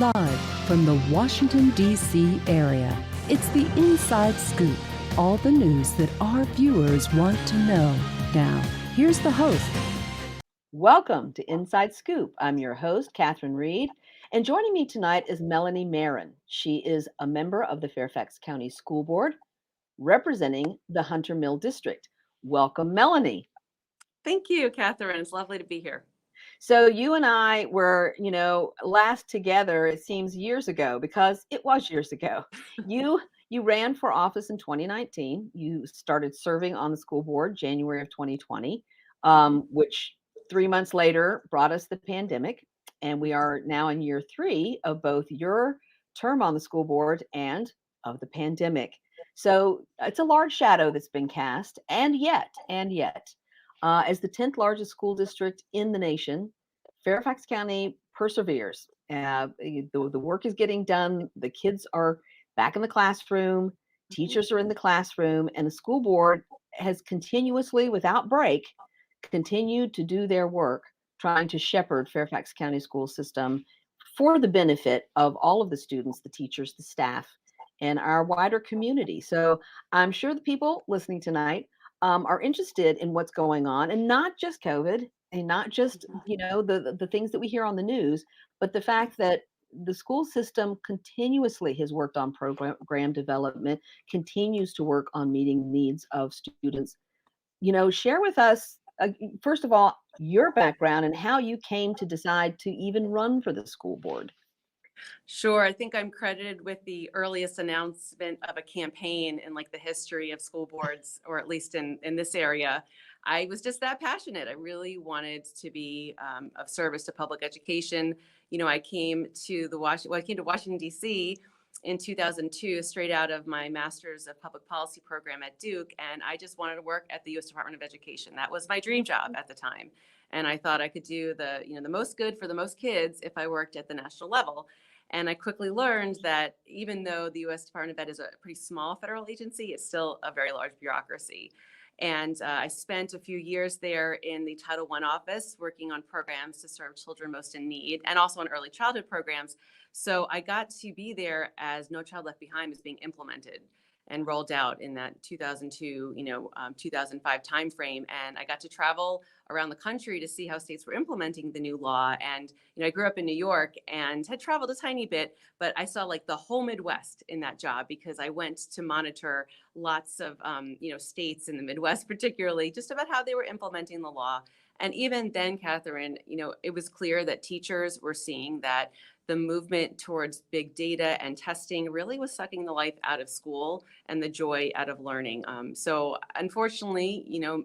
Live from the Washington, D.C. area, it's the Inside Scoop. All the news that our viewers want to know. Now, here's the host. Welcome to Inside Scoop. I'm your host, Catherine Reed, and joining me tonight is Melanie Meren. She is a member of the Fairfax County School Board, representing the Hunter Mill District. Welcome, Melanie. Thank you, Catherine. It's lovely to be here. So you and I were, last together, it seems years ago, because it was years ago. You ran for office in 2019. You started serving on the school board January of 2020, which 3 months later brought us the pandemic. And we are now in year 3 of both your term on the school board and of the pandemic. So it's a large shadow that's been cast. And yet, as the 10th largest school district in the nation, Fairfax County perseveres. The work is getting done. The kids are back in the classroom. Teachers are in the classroom. And the school board has continuously, without break, continued to do their work, trying to shepherd Fairfax County school system for the benefit of all of the students, the teachers, the staff, and our wider community. So I'm sure the people listening tonight are interested in what's going on, and not just COVID, and not just the things that we hear on the news, but the fact that the school system continuously has worked on program development, continues to work on meeting needs of students. Share with us, first of all, your background and how you came to decide to even run for the school board. Sure. I think I'm credited with the earliest announcement of a campaign in the history of school boards, or at least in this area. I was just that passionate. I really wanted to be of service to public education. I came to Washington, D.C. in 2002, straight out of my Master's of Public Policy program at Duke. And I just wanted to work at the U.S. Department of Education. That was my dream job at the time. And I thought I could do the most good for the most kids if I worked at the national level. And I quickly learned that even though the U.S. Department of Ed is a pretty small federal agency, it's still a very large bureaucracy. And I spent a few years there in the Title I office working on programs to serve children most in need, and also on early childhood programs. So I got to be there as No Child Left Behind was being implemented and rolled out in that 2002, 2005 timeframe. And I got to travel around the country to see how states were implementing the new law. And, I grew up in New York and had traveled a tiny bit, but I saw the whole Midwest in that job, because I went to monitor lots of, states in the Midwest, particularly just about how they were implementing the law. And even then, Catherine, it was clear that teachers were seeing that the movement towards big data and testing really was sucking the life out of school and the joy out of learning. So unfortunately,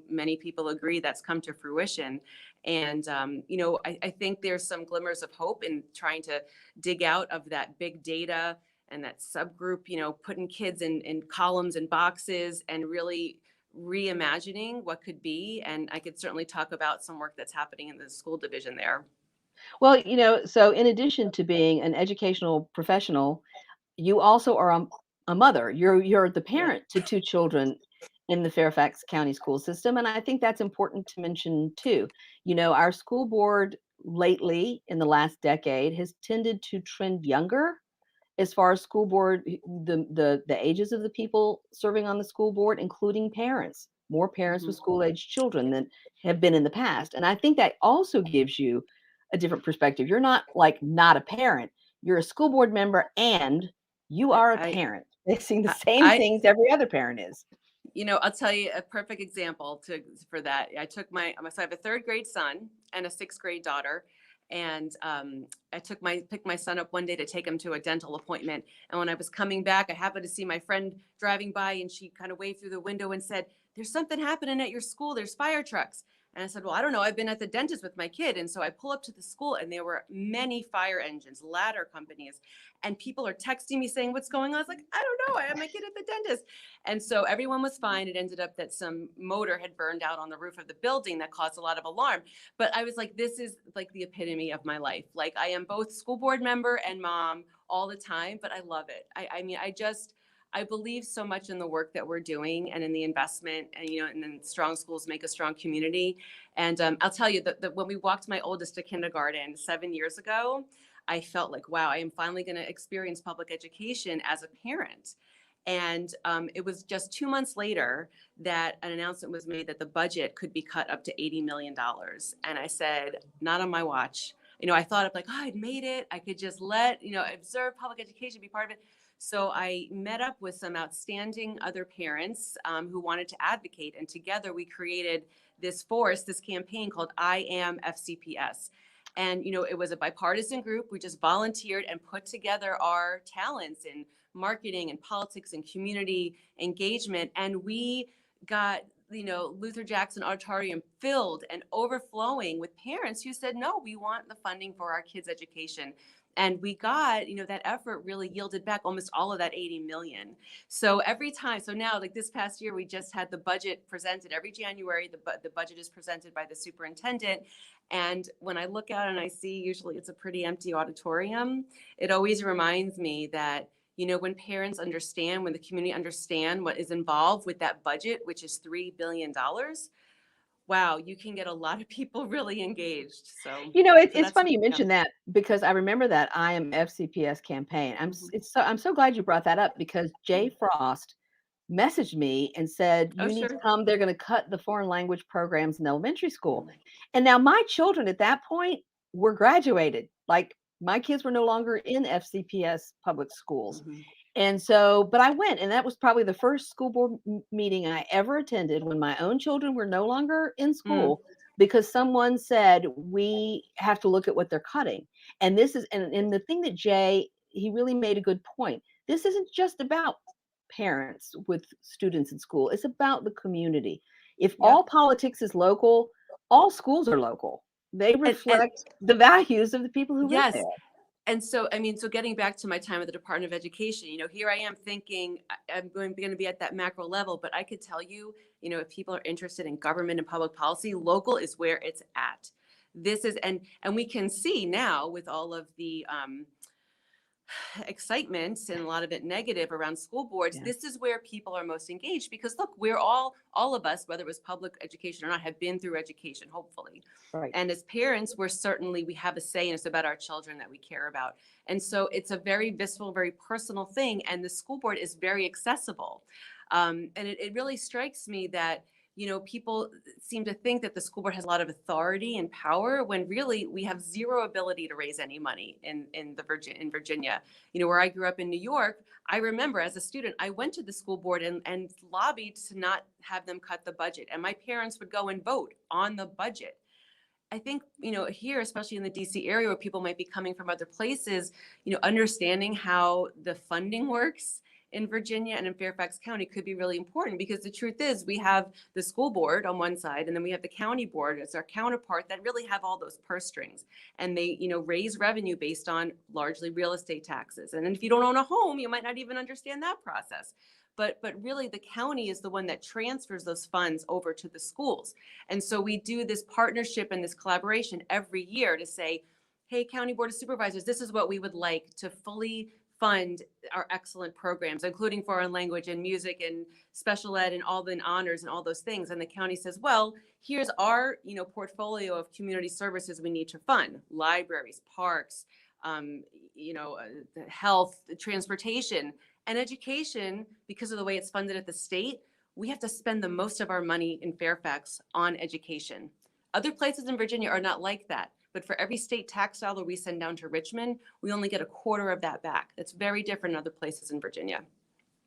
many people agree that's come to fruition. And, I think there's some glimmers of hope in trying to dig out of that big data and that subgroup, putting kids in columns and boxes and really reimagining what could be. And I could certainly talk about some work that's happening in the school division there. Well, so in addition to being an educational professional, you also are a mother. You're the parent to 2 children in the Fairfax County school system, and I think that's important to mention too. Our school board lately, in the last decade, has tended to trend younger as far as school board, the ages of the people serving on the school board, including parents. More parents with school-age children than have been in the past, and I think that also gives you a different perspective. You're not not a parent. You're a school board member, and you are a parent, facing the same things every other parent is. I'll tell you a perfect example for that. I have a 3rd grade son and a 6th grade daughter. And I picked my son up one day to take him to a dental appointment. And when I was coming back, I happened to see my friend driving by, and she kind of waved through the window and said, "There's something happening at your school. There's fire trucks." And I said, "Well, I don't know. I've been at the dentist with my kid." And so I pull up to the school, and there were many fire engines, ladder companies, and people are texting me saying, "What's going on?" I was like, "I don't know. I have my kid at the dentist." And so everyone was fine. It ended up that some motor had burned out on the roof of the building that caused a lot of alarm. But I was like, this is the epitome of my life. I am both school board member and mom all the time, but I love it. I believe so much in the work that we're doing and in the investment, and then strong schools make a strong community. And I'll tell you that when we walked my oldest to kindergarten 7 years ago, I felt like, wow, I am finally going to experience public education as a parent. And it was just 2 months later that an announcement was made that the budget could be cut up to $80 million. And I said, not on my watch. I thought of like, oh, I'd made it. I could just observe public education, be part of it. So I met up with some outstanding other parents who wanted to advocate. And together we created this campaign called I Am FCPS. And, it was a bipartisan group. We just volunteered and put together our talents in marketing and politics and community engagement. And we got, Luther Jackson Auditorium filled and overflowing with parents who said, no, we want the funding for our kids' education. And we got, that effort really yielded back almost all of that 80 million. So every time, so now like this past year, we just had the budget presented every January. The budget is presented by the superintendent. And when I look out and I see, usually it's a pretty empty auditorium, it always reminds me that, when parents understand, when the community understand what is involved with that budget, which is $3 billion, wow, you can get a lot of people really engaged. So, it's funny you mentioned that, because I remember that I Am FCPS campaign. I'm so glad you brought that up, because Jay Frost messaged me and said, you need to come. They're going to cut the foreign language programs in elementary school. And now my children at that point were graduated. Like, my kids were no longer in FCPS public schools. And so, but I went, and that was probably the first school board meeting I ever attended when my own children were no longer in school, because someone said, we have to look at what they're cutting. And this is, and the thing that Jay, he really made a good point. This isn't just about parents with students in school. It's about the community. If all politics is local, all schools are local. They reflect the values of the people who live there. And so, so getting back to my time at the Department of Education, here I am thinking I'm going to be at that macro level, but I could tell you, if people are interested in government and public policy, local is where it's at. This is, and we can see now with all of the excitement, and a lot of it negative around school boards, this is where people are most engaged, because look, we're all of us, whether it was public education or not, have been through education, hopefully. Right. And as parents, we have a say, and it's about our children that we care about. And so it's a very visceral, very personal thing. And the school board is very accessible. And it really strikes me that, people seem to think that the school board has a lot of authority and power, when really we have zero ability to raise any money in Virginia. Where I grew up in New York, I remember as a student, I went to the school board and lobbied to not have them cut the budget. And my parents would go and vote on the budget. I think, here, especially in the DC area, where people might be coming from other places, understanding how the funding works in Virginia and in Fairfax County could be really important, because the truth is we have the school board on one side, and then we have the county board as our counterpart that really have all those purse strings, and they, raise revenue based on largely real estate taxes. And then if you don't own a home, you might not even understand that process. But really the county is the one that transfers those funds over to the schools. And so we do this partnership and this collaboration every year to say, hey, County Board of Supervisors, this is what we would like to fully fund our excellent programs, including foreign language and music and special ed and all the honors and all those things. And the county says, well, here's our, portfolio of community services we need to fund: libraries, parks, health, transportation, and education. Because of the way it's funded at the state, we have to spend the most of our money in Fairfax on education. Other places in Virginia are not like that. But for every state tax dollar we send down to Richmond, we only get a quarter of that back. That's very different in other places in Virginia.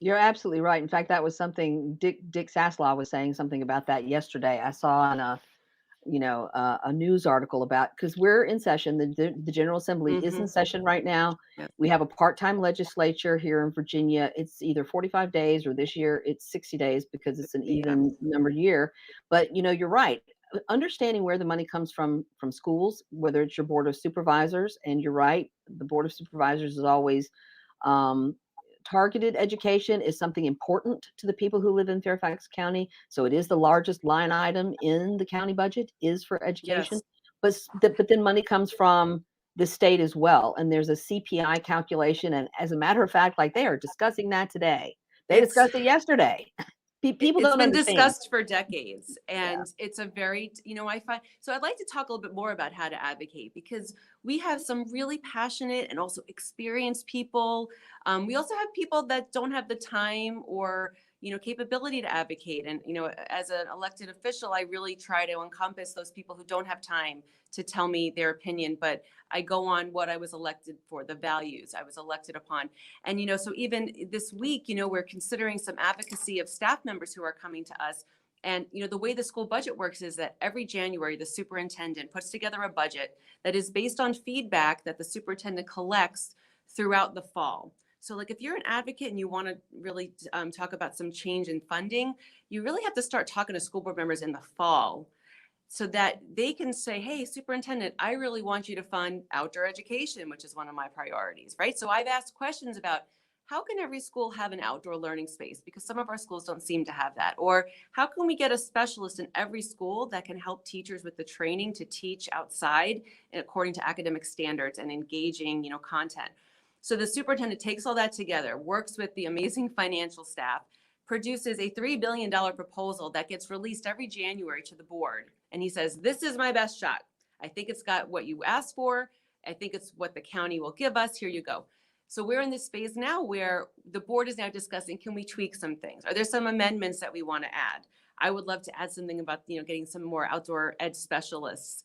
You're absolutely right. In fact, that was something Dick Saslaw was saying something about that yesterday. I saw on a news article about, because we're in session. The General Assembly is in session right now. Yep. We have a part-time legislature here in Virginia. It's either 45 days or this year it's 60 days, because it's an even numbered year. But you're right. Understanding where the money comes from schools, whether it's your board of supervisors, and you're right, the board of supervisors is always targeted. Education is something important to the people who live in Fairfax County, so it is the largest line item in the county budget is for education. Yes. But then money comes from the state as well, and there's a CPI calculation, and as a matter of fact, like, they are discussing that today. They discussed it yesterday. People It's don't been understand. discussed for decades, and it's a very, I find, so I'd like to talk a little bit more about how to advocate, because we have some really passionate and also experienced people. We also have people that don't have the time or, capability to advocate. And, as an elected official, I really try to encompass those people who don't have time to tell me their opinion, but I go on what I was elected for, the values I was elected upon. And, so even this week, we're considering some advocacy of staff members who are coming to us. And, the way the school budget works is that every January, the superintendent puts together a budget that is based on feedback that the superintendent collects throughout the fall. So like if you're an advocate and you want to really talk about some change in funding, you really have to start talking to school board members in the fall so that they can say, hey, superintendent, I really want you to fund outdoor education, which is one of my priorities, right? So I've asked questions about how can every school have an outdoor learning space? Because some of our schools don't seem to have that. Or how can we get a specialist in every school that can help teachers with the training to teach outside and according to academic standards and engaging, content? So the superintendent takes all that together, works with the amazing financial staff, produces a $3 billion proposal that gets released every January to the board. And he says, this is my best shot. I think it's got what you asked for. I think it's what the county will give us. Here you go. So we're in this phase now where the board is now discussing, can we tweak some things? Are there some amendments that we want to add? I would love to add something about, getting some more outdoor ed specialists.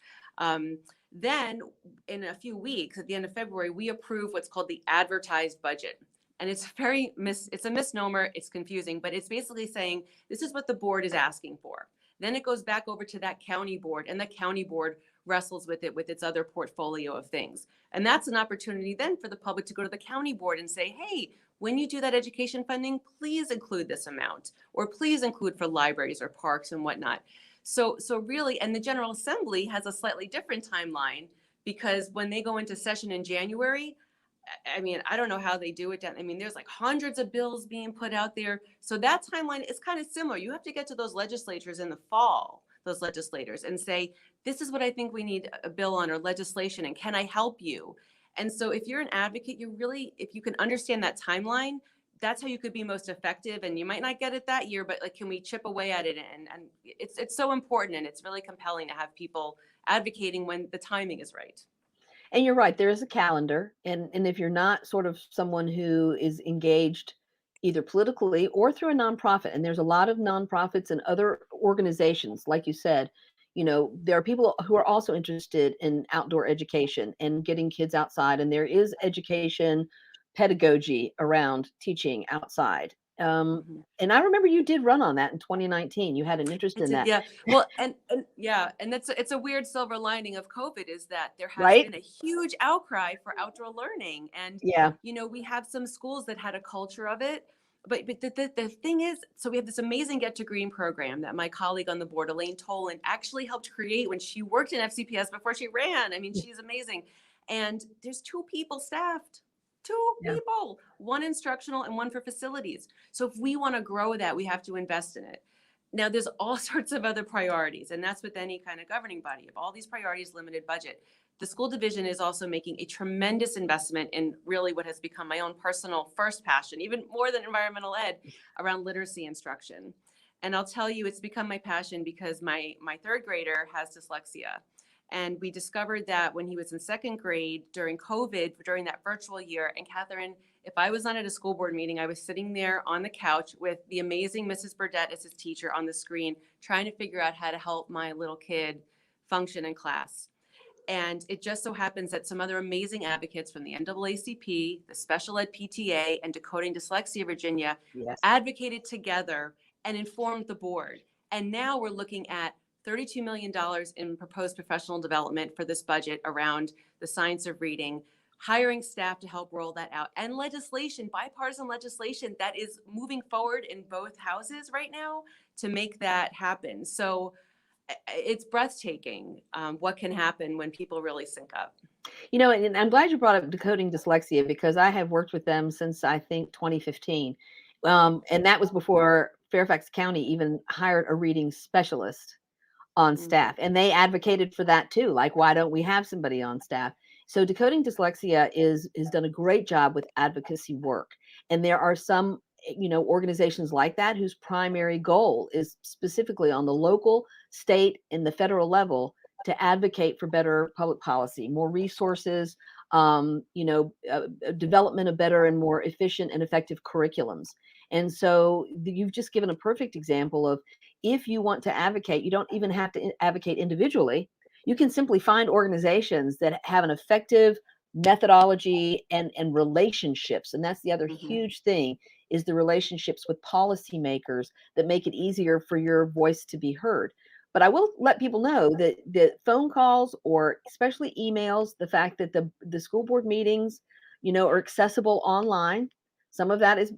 Then in a few weeks, at the end of February, we approve what's called the advertised budget. And it's it's a misnomer, it's confusing, but it's basically saying, this is what the board is asking for. Then it goes back over to that county board, and the county board wrestles with it with its other portfolio of things. And that's an opportunity then for the public to go to the county board and say, hey, when you do that education funding, please include this amount, or please include for libraries or parks and whatnot. So really, and the General Assembly has a slightly different timeline, because when they go into session in January, I mean, I don't know how they do it. I mean, there's like hundreds of bills being put out there. So that timeline is kind of similar. You have to get to those legislators in the fall, those legislators, and say, this is what I think we need a bill on, or legislation, and can I help you? And so if you're an advocate, if you can understand that timeline, that's how you could be most effective. And you might not get it that year, but like, can we chip away at it? And it's so important, and it's really compelling to have people advocating when the timing is right. And you're right, there is a calendar. And if you're not sort of someone who is engaged either politically or through a nonprofit, and there's a lot of nonprofits and other organizations, like you said, there are people who are also interested in outdoor education and getting kids outside. And there is education pedagogy around teaching outside. And I remember you did run on that in 2019. You had an interest in that. Yeah. Well, and it's a weird silver lining of COVID is that there has Right? been a huge outcry for outdoor learning. And, Yeah. we have some schools that had a culture of it. But the thing is, so we have this amazing Get to Green program that my colleague on the board, Elaine Toland, actually helped create when she worked in FCPS before she ran. I mean, she's amazing. And there's 2 people staffed. 2 people, 1 instructional and 1 for facilities. So if we want to grow that, we have to invest in it. Now, there's all sorts of other priorities, and that's with any kind of governing body. Of all these priorities, limited budget. The school division is also making a tremendous investment in really what has become my own personal first passion, even more than environmental ed, around literacy instruction. And I'll tell you, it's become my passion because my 3rd grader has dyslexia. And we discovered that when he was in 2nd grade during COVID, during that virtual year. And Catherine, if I was not at a school board meeting, I was sitting there on the couch with the amazing Mrs. Burdett as his teacher on the screen, trying to figure out how to help my little kid function in class. And it just so happens that some other amazing advocates from the NAACP, the Special Ed PTA, and Decoding Dyslexia Virginia advocated together and informed the board. And now we're looking at $32 million in proposed professional development for this budget around the science of reading, hiring staff to help roll that out, and legislation, bipartisan legislation that is moving forward in both houses right now to make that happen. So it's breathtaking what can happen when people really sync up. And I'm glad you brought up Decoding Dyslexia, because I have worked with them since I think 2015. And that was before Fairfax County even hired a reading specialist on staff. And they advocated for that too. Like, why don't we have somebody on staff? So Decoding Dyslexia has done a great job with advocacy work. And there are some organizations like that whose primary goal is specifically on the local, state, and the federal level to advocate for better public policy, more resources, development of better and more efficient and effective curriculums. And so you've just given a perfect example of, if you want to advocate, you don't even have to advocate individually. You can simply find organizations that have an effective methodology and relationships. And that's the other huge thing, is the relationships with policymakers that make it easier for your voice to be heard. But I will let people know that phone calls, or especially emails, the fact that the school board meetings, are accessible online. Some of that is,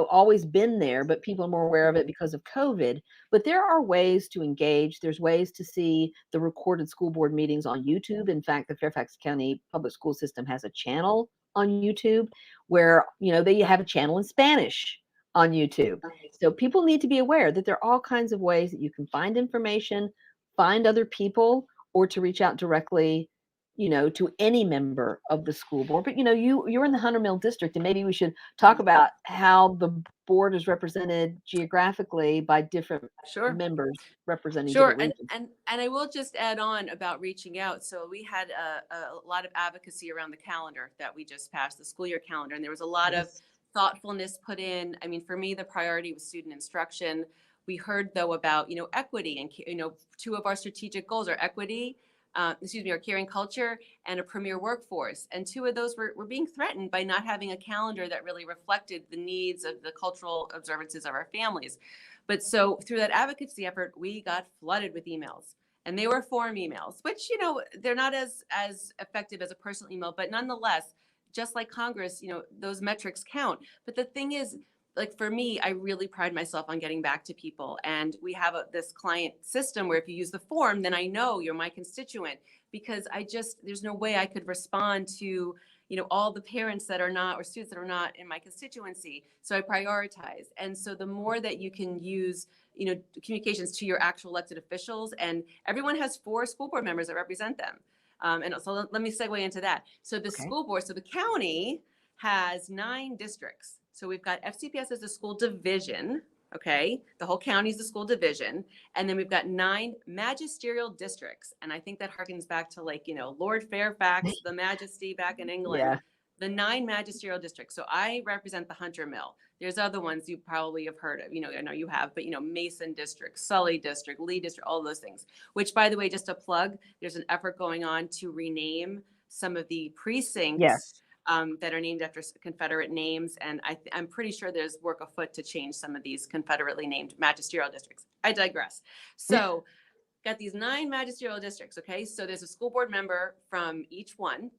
always been there, but people are more aware of it because of COVID. But there are ways to engage. There's ways to see the recorded school board meetings on YouTube. In fact, the Fairfax County Public School System has a channel on YouTube where, they have a channel in Spanish on YouTube. So people need to be aware that there are all kinds of ways that you can find information, find other people, or to reach out directly, to any member of the school board. But, you're in the Hunter Mill district, and maybe we should talk about how the board is represented geographically by different members representing different regions. And I will just add on about reaching out. So we had a lot of advocacy around the calendar that we just passed, the school year calendar, and there was a lot of thoughtfulness put in. I mean, for me, the priority was student instruction. We heard, though, about, equity, and, two of our strategic goals are equity, our caring culture, and a premier workforce. And two of those were being threatened by not having a calendar that really reflected the needs of the cultural observances of our families. But so through that advocacy effort, we got flooded with emails. And they were form emails, which, they're not as effective as a personal email, but nonetheless, just like Congress, those metrics count. But the thing is, like, for me, I really pride myself on getting back to people. And we have this client system where if you use the form, then I know you're my constituent, because there's no way I could respond to, all the parents that are not, or students that are not in my constituency. So I prioritize. And so the more that you can use, communications to your actual elected officials, and everyone has 4 school board members that represent them. And so let me segue into that. So the school board, so the county has 9 districts. So we've got FCPS as a school division, okay? The whole county is the school division. And then we've got 9 magisterial districts. And I think that harkens back to, like, Lord Fairfax, the Majesty back in England. Yeah. The 9 magisterial districts. So I represent the Hunter Mill. There's other ones you probably have heard of, I know you have, but, Mason District, Sully District, Lee District, all those things, which, by the way, just a plug, there's an effort going on to rename some of the precincts that are named after Confederate names. And I'm pretty sure there's work afoot to change some of these Confederately named magisterial districts. I digress. So got these 9 magisterial districts, okay? So there's a school board member from each one.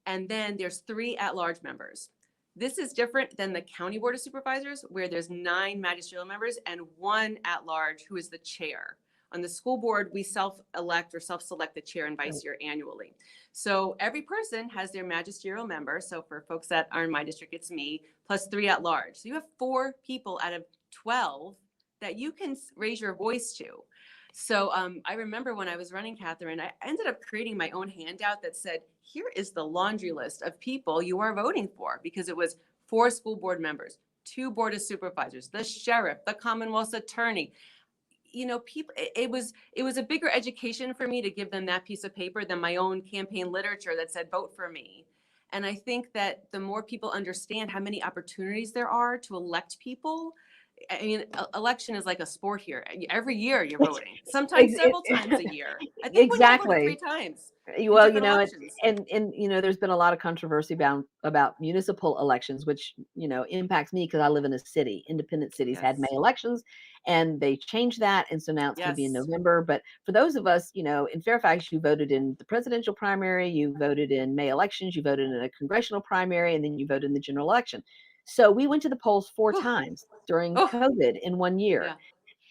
And then there's 3 at-large members. This is different than the county board of supervisors, where there's 9 magisterial members and 1 at-large who is the chair. On the school board, we self-elect or self-select the chair and vice chair annually. So every person has their magisterial member. So for folks that are in my district, it's me, plus 3 at-large. So you have 4 people out of 12 that you can raise your voice to. So I remember when I was running, Catherine, I ended up creating my own handout that said, here is the laundry list of people you are voting for, because it was 4 school board members, 2 board of supervisors, the sheriff, the Commonwealth's attorney. People, it was a bigger education for me to give them that piece of paper than my own campaign literature that said, vote for me. And I think that the more people understand how many opportunities there are to elect people, I mean, election is like a sport here. Every year you're voting, sometimes several times a year. I think exactly. 3 times. Well, and there's been a lot of controversy about municipal elections, which, impacts me because I live in a city. Independent cities had May elections, and they changed that. And so now it's going to be in November. But for those of us, in Fairfax, you voted in the presidential primary, you voted in May elections, you voted in a congressional primary, and then you voted in the general election. So we went to the polls 4 times during COVID in 1 year. Yeah.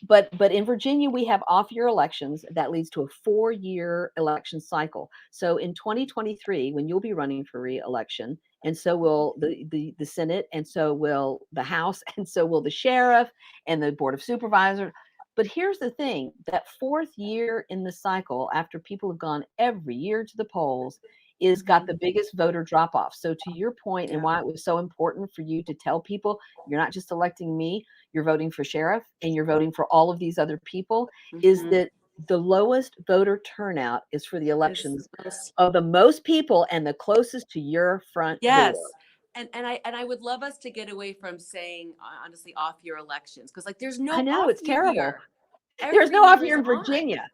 But in Virginia, we have off-year elections that leads to a 4-year election cycle. So in 2023, when you'll be running for re-election, and so will the Senate, and so will the House, and so will the sheriff and the Board of Supervisors. But here's the thing, that 4th year in the cycle, after people have gone every year to the polls, is got the biggest voter drop off. So to your point, and why it was so important for you to tell people, you're not just electing me, you're voting for sheriff and you're voting for all of these other people, is that the lowest voter turnout is for the elections of the most people and the closest to your front door. And I would love us to get away from saying, honestly, off year elections, because like there's no I know, off it's year terrible. here. There's no off year in Virginia.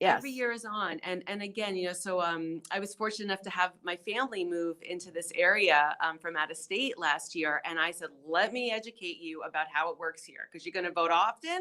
Yes. Every year is on. And again, you know, so I was fortunate enough to have my family move into this area from out of state last year. And I said, let me educate you about how it works here, because you're going to vote often.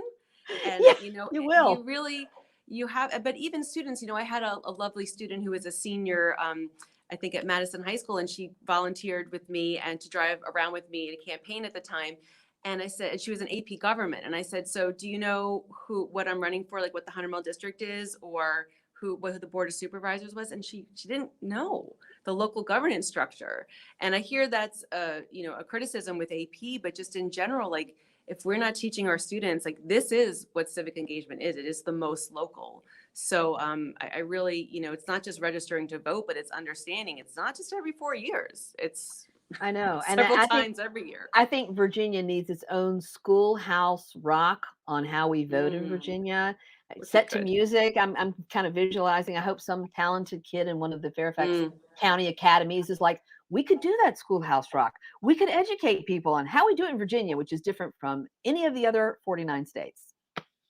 And, you know, you will. You really, you have, but even students, you know, I had a lovely student who was a senior, I think at Madison High School, and she volunteered with me and to drive around with me in a campaign at the time. And I said, and she was an AP government. And I said, so do you know what I'm running for, like what the 100-mile district is, or what the board of supervisors was? And she didn't know the local governance structure. And I hear that's you know, a criticism with AP, but just in general, like if we're not teaching our students, like this is what civic engagement is. It is the most local. So I really, you know, it's not just registering to vote, but it's understanding. It's not just every 4 years. It's I know, and several times every year. I think Virginia needs its own schoolhouse rock on how we vote in Virginia. Set to music. I'm kind of visualizing. I hope some talented kid in one of the Fairfax County academies is like, we could do that schoolhouse rock. We could educate people on how we do it in Virginia, which is different from any of the other 49 states.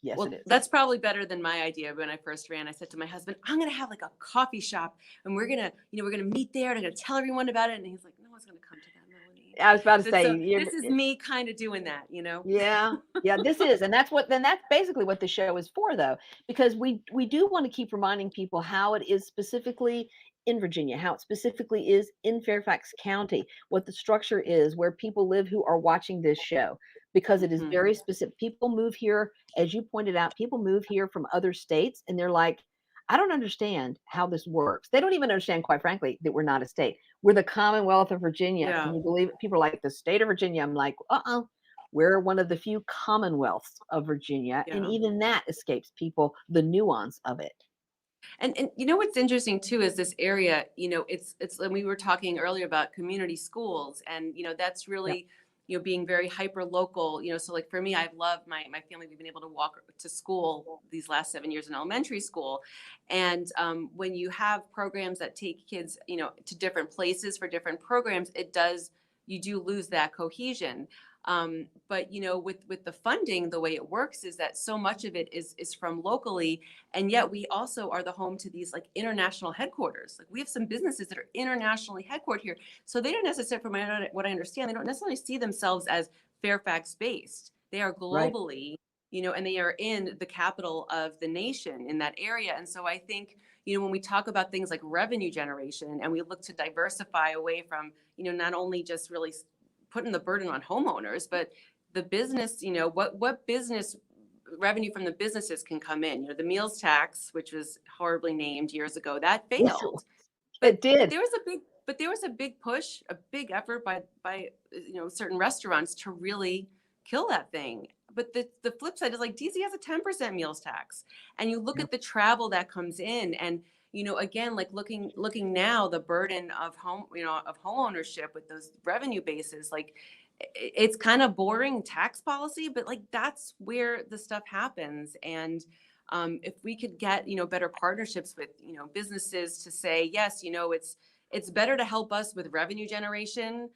Yes, well, it is. That's probably better than my idea. When I first ran, I said to my husband, I'm going to have like a coffee shop and we're going to, you know, we're going to meet there and I'm going to tell everyone about it. And he's like, no one's going to come to that, Melanie. I was about to say, so this is me kind of doing that, you know? Yeah, this is. And that's basically what the show is for, though, because we do want to keep reminding people how it is specifically in Virginia, how it specifically is in Fairfax County, what the structure is, where people live who are watching this show, because it is very specific. People move here, as you pointed out, people move here from other states and they're like, I don't understand how this works. They don't even understand, quite frankly, that we're not a state. We're the Commonwealth of Virginia. Yeah. Can you believe it? People are like, the state of Virginia. I'm like, we're one of the few commonwealths of Virginia. Yeah. And even that escapes people, the nuance of it. And you know what's interesting too is this area, you know, it's and we were talking earlier about community schools, and you know that's really you know being very hyper local, you know, so like for me, I've loved my family. We've been able to walk to school these last 7 years in elementary school, and when you have programs that take kids, you know, to different places for different programs, you do lose that cohesion. But you know, with the funding, the way it works is that so much of it is from locally, and yet we also are the home to these like international headquarters. Like we have some businesses that are internationally headquartered here, so they don't necessarily, from what I understand, they don't necessarily see themselves as Fairfax based. They are globally, you know, and they are in the capital of the nation in that area. And so I think, you know, when we talk about things like revenue generation and we look to diversify away from, you know, not only just really putting the burden on homeowners, but the business, you know, what business revenue from the businesses can come in. You know, the meals tax, which was horribly named years ago, that failed. It did. There was a big push, a big effort by you know certain restaurants to really kill that thing. But the flip side is like DC has a 10% meals tax, and you look at the travel that comes in, and you know, again, like looking now, the burden of home ownership with those revenue bases, like it's kind of boring tax policy, but like that's where the stuff happens. And if we could get, you know, better partnerships with, you know, businesses to say, yes, you know, it's better to help us with revenue generation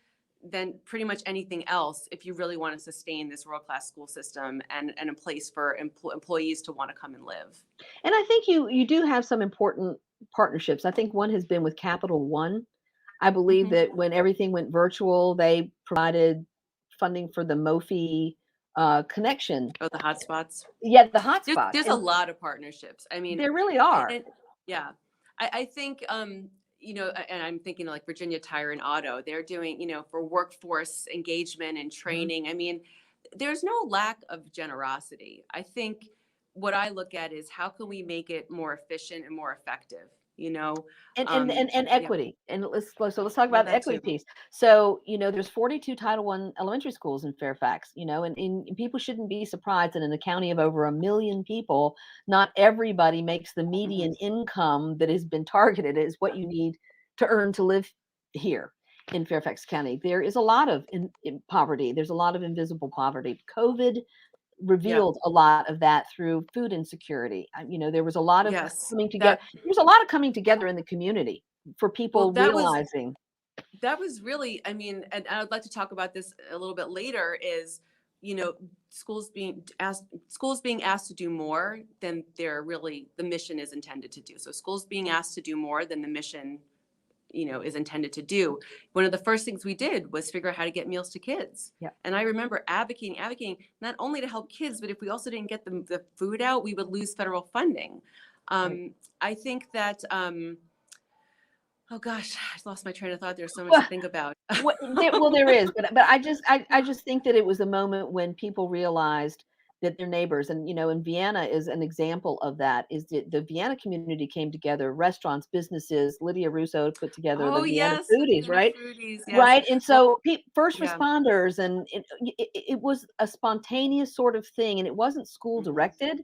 than pretty much anything else if you really want to sustain this world-class school system and a place for employees to want to come and live. And I think you do have some important partnerships. I think one has been with Capital One. I believe that when everything went virtual, they provided funding for the Mophie connection. Oh, the hotspots. Yeah, the hotspots. There's a lot of partnerships. I mean, there really are. I think, you know, and I'm thinking like Virginia Tire and Auto, they're doing, you know, for workforce engagement and training. I mean, there's no lack of generosity. I think what I look at is how can we make it more efficient and more effective, you know? And equity. And let's talk about the equity piece. So, you know, there's 42 Title I elementary schools in Fairfax, you know, and people shouldn't be surprised that in a county of over 1 million people, not everybody makes the median income that has been targeted is what you need to earn to live here in Fairfax County. There is a lot of in poverty. There's a lot of invisible poverty. COVID Yeah. revealed a lot of that through food insecurity. There was a lot of Yes. coming together. There's a lot of coming together in the community for people Well, realizing. that was really, I mean, and I would like to talk about this a little bit later, is, schools being asked to do more than the mission is intended to do. So schools being asked to do more than the mission, is intended to do. One of the first things we did was figure out how to get meals to kids. Yeah. And I remember advocating not only to help kids, but if we also didn't get the food out, we would lose federal funding. Right. I think that, oh gosh, I lost my train of thought. There's so much to think about. There is, but I just think that it was a moment when people realized that their neighbors, and in Vienna is an example of that. Is the Vienna community came together, restaurants, businesses. Lydia Russo put together the Vienna Foodies, right? Foodies, yes. Right, and so first yeah. responders, and it was a spontaneous sort of thing, and it wasn't school directed,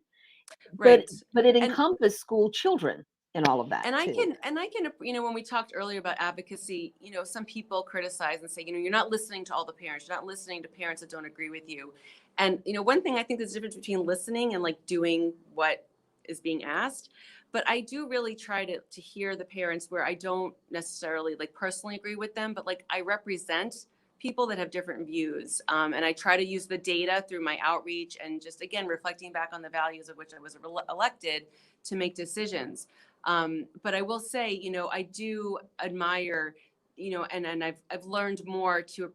Right. but it encompassed school children and all of that. And I too. can, when we talked earlier about advocacy, some people criticize and say, you're not listening to all the parents. You're not listening to parents that don't agree with you. And, one thing I think there's a difference between listening and like doing what is being asked. But I do really try to hear the parents where I don't necessarily like personally agree with them, but like I represent people that have different views. And I try to use the data through my outreach and just, again, reflecting back on the values of which I was elected to make decisions. But I will say, I do admire, and I've learned more to,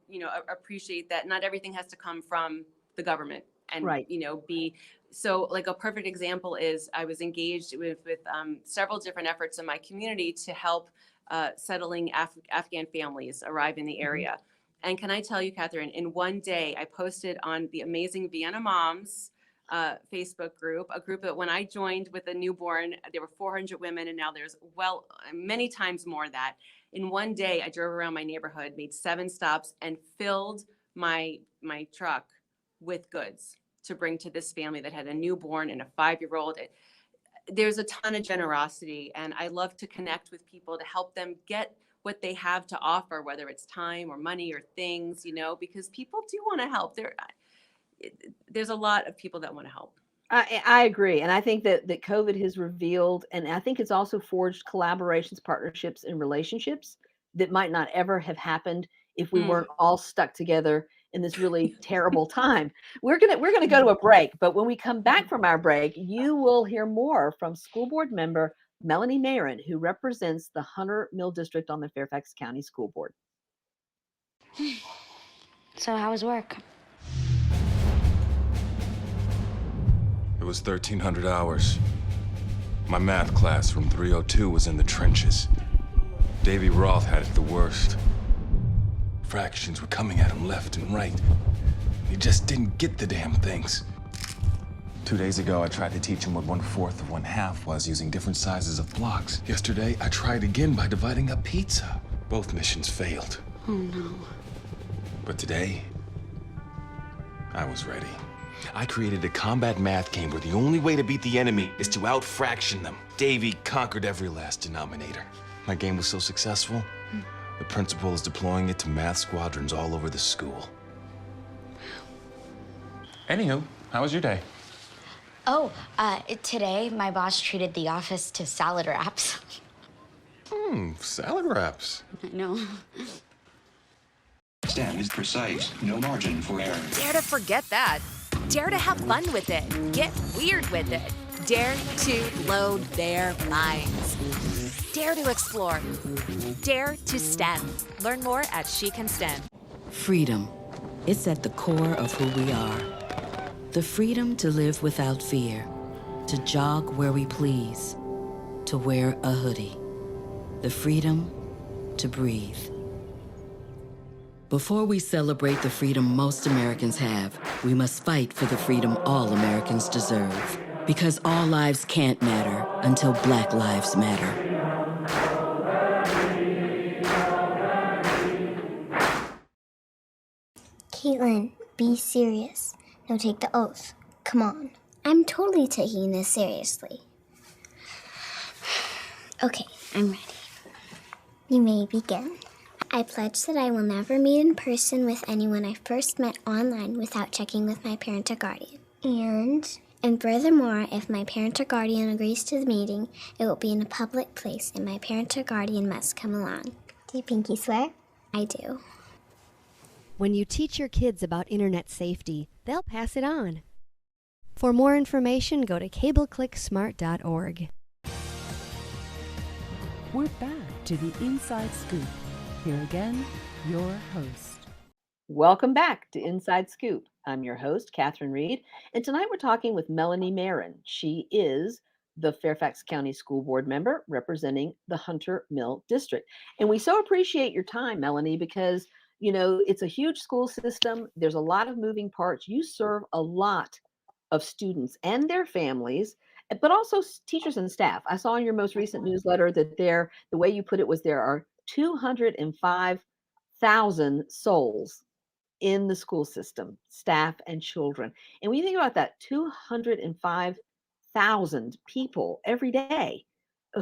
appreciate that not everything has to come from the government and, right. So like a perfect example is I was engaged with several different efforts in my community to help settling Afghan families arrive in the area. And can I tell you, Catherine, in one day, I posted on the amazing Vienna Moms Facebook group, a group that when I joined with a newborn, there were 400 women, and now there's many times more that. In one day, I drove around my neighborhood, made 7 stops, and filled my truck with goods to bring to this family that had a newborn and a 5-year-old. There's a ton of generosity, and I love to connect with people to help them get what they have to offer, whether it's time or money or things, because people do want to help. There's a lot of people that want to help. I agree. And I think that COVID has revealed, and I think it's also forged collaborations, partnerships, and relationships that might not ever have happened if we weren't all stuck together in this really terrible time. We're gonna go to a break, but when we come back from our break, you will hear more from school board member Melanie Meren, who represents the Hunter Mill District on the Fairfax County School Board. So how was work? It was 1,300 hours. My math class from 302 was in the trenches. Davy Roth had it the worst. Fractions were coming at him left and right. He just didn't get the damn things. 2 days ago, I tried to teach him what 1/4 of 1/2 was using different sizes of blocks. Yesterday, I tried again by dividing up pizza. Both missions failed. Oh, no. But today, I was ready. I created a combat math game where the only way to beat the enemy is to out-fraction them. Davy conquered every last denominator. My game was so successful, the principal is deploying it to math squadrons all over the school. Anywho, how was your day? Oh, today my boss treated the office to salad wraps. Salad wraps. I know. STEM is precise, no margin for error. Dare to forget that. Dare to have fun with it. Get weird with it. Dare to load their minds. Dare to explore. Dare to STEM. Learn more at She Can STEM. Freedom. It's at the core of who we are. The freedom to live without fear, to jog where we please, to wear a hoodie. The freedom to breathe. Before we celebrate the freedom most Americans have, we must fight for the freedom all Americans deserve. Because all lives can't matter until Black lives matter. Caitlin, be serious. Now take the oath. Come on. I'm totally taking this seriously. Okay, I'm ready. You may begin. I pledge that I will never meet in person with anyone I first met online without checking with my parent or guardian. And furthermore, if my parent or guardian agrees to the meeting, it will be in a public place and my parent or guardian must come along. Do you pinky swear? I do. When you teach your kids about internet safety, they'll pass it on. For more information, go to cableclicksmart.org. We're back to the Inside Scoop. Here again, your host. Welcome back to Inside Scoop. I'm your host, Catherine Reed, and tonight we're talking with Melanie Meren. She is the Fairfax County School Board member representing the Hunter Mill District. And we so appreciate your time, Melanie, because, you know, it's a huge school system. There's a lot of moving parts. You serve a lot of students and their families, but also teachers and staff. I saw in your most recent newsletter that the way you put it was there are 205,000 souls in the school system, staff and children. And when you think about that, 205,000 people every day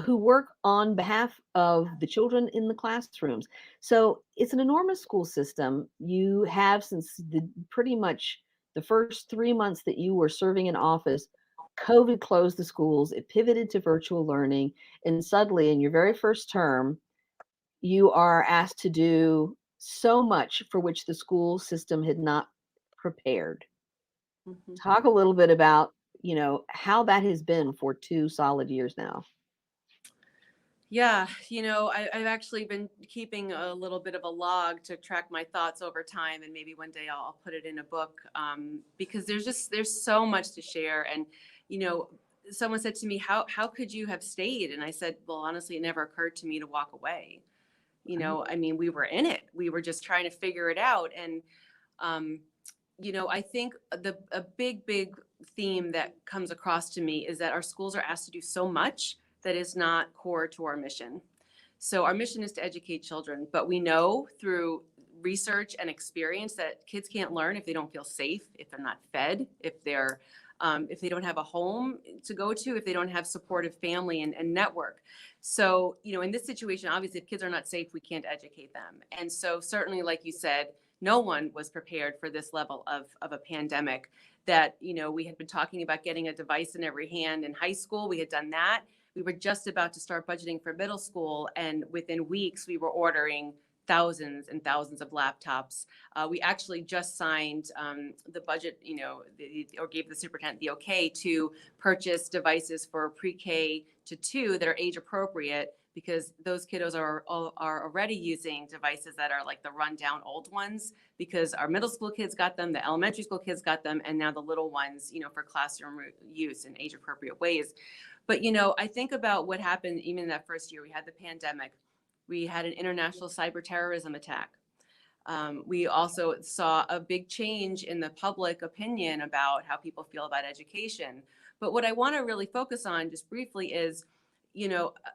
who work on behalf of the children in the classrooms. So it's an enormous school system. You have, since pretty much the first 3 months that you were serving in office, COVID closed the schools, it pivoted to virtual learning, and suddenly in your very first term, you are asked to do so much for which the school system had not prepared. Mhm. Talk a little bit about, you know, how that has been for 2 solid years now. Yeah, I've actually been keeping a little bit of a log to track my thoughts over time, and maybe one day I'll put it in a book, because there's so much to share. And someone said to me, how could you have stayed? And I said, well, honestly, it never occurred to me to walk away. I mean, we were in it. We were just trying to figure it out. And I think a big theme that comes across to me is that our schools are asked to do so much that is not core to our mission. So our mission is to educate children, but we know through research and experience that kids can't learn if they don't feel safe, if they're not fed, if they don't have a home to go to, if they don't have supportive family and network. So, in this situation, obviously, if kids are not safe, we can't educate them. And so certainly, like you said, no one was prepared for this level of a pandemic that, we had been talking about getting a device in every hand in high school. We had done that. We were just about to start budgeting for middle school. And within weeks, we were ordering thousands and thousands of laptops. We actually just signed the budget, or gave the superintendent the okay to purchase devices for pre-K to 2 that are age appropriate, because those kiddos are already using devices that are like the rundown old ones, because our middle school kids got them, the elementary school kids got them, and now the little ones, for classroom use in age appropriate ways. But, I think about what happened even in that first year. We had the pandemic. We had an international cyber terrorism attack. We also saw a big change in the public opinion about how people feel about education. But what I want to really focus on just briefly is,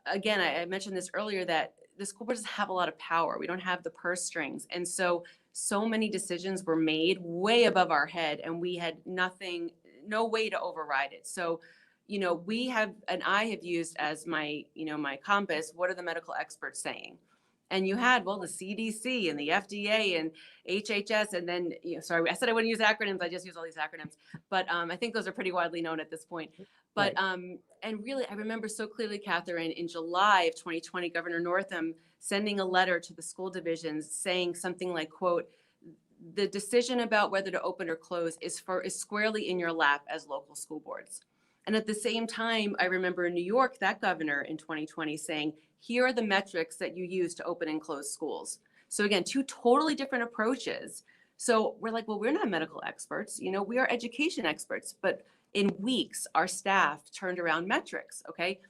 again, I mentioned this earlier, that the school board doesn't have a lot of power. We don't have the purse strings. And so many decisions were made way above our head, and we had no way to override it. So, I have used as my, my compass, what are the medical experts saying? And you had, the CDC and the FDA and HHS, and then, sorry, I said I wouldn't use acronyms. I just use all these acronyms, but I think those are pretty widely known at this point. But, and really, I remember so clearly, Catherine, in July of 2020, Governor Northam sending a letter to the school divisions saying something like, quote, the decision about whether to open or close is squarely in your lap as local school boards. And at the same time, I remember in New York, that governor in 2020 saying, here are the metrics that you use to open and close schools. So again, 2 totally different approaches. So we're like, well, we're not medical experts, we are education experts. But in weeks, our staff turned around metrics, okay?